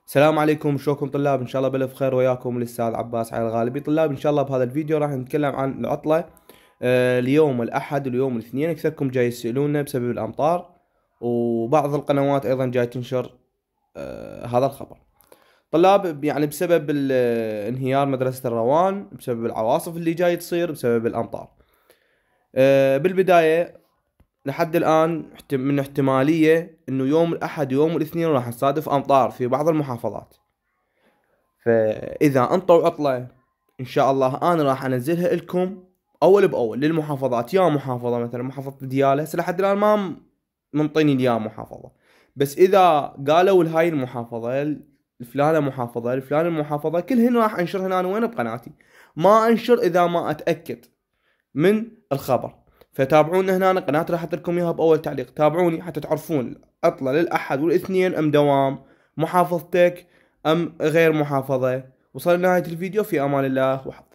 السلام عليكم، شلونكم طلاب؟ ان شاء الله بألف خير. وياكم الاستاذ عباس علي الغالبي. طلاب ان شاء الله بهذا الفيديو راح نتكلم عن العطلة اليوم الاحد واليوم الاثنين. اكثركم جاي يسألونا بسبب الامطار، وبعض القنوات ايضا جاي تنشر هذا الخبر. طلاب يعني بسبب انهيار مدرسة الروان، بسبب العواصف اللي جاي تصير بسبب الامطار. بالبداية لحد الآن من احتمالية انه يوم الاحد ويوم الاثنين راح نصادف امطار في بعض المحافظات. فاذا انطوا عطلة ان شاء الله انا راح انزلها لكم اول باول للمحافظات. يا محافظة مثلا محافظة ديالى، هسه لحد الان ما منطيني يا محافظة، بس اذا قالوا لهاي المحافظة الفلانة محافظة الفلانة المحافظة كلهن راح انشر هنا وين بقناتي. ما انشر اذا ما اتأكد من الخبر. فتابعونا هنا، قناتي راح احط لكم اياها باول تعليق. تابعوني حتى تعرفون عطلة للاحد والاثنين ام دوام، محافظتك ام غير محافظة. وصلنا لنهاية الفيديو، في امان الله وحفظ.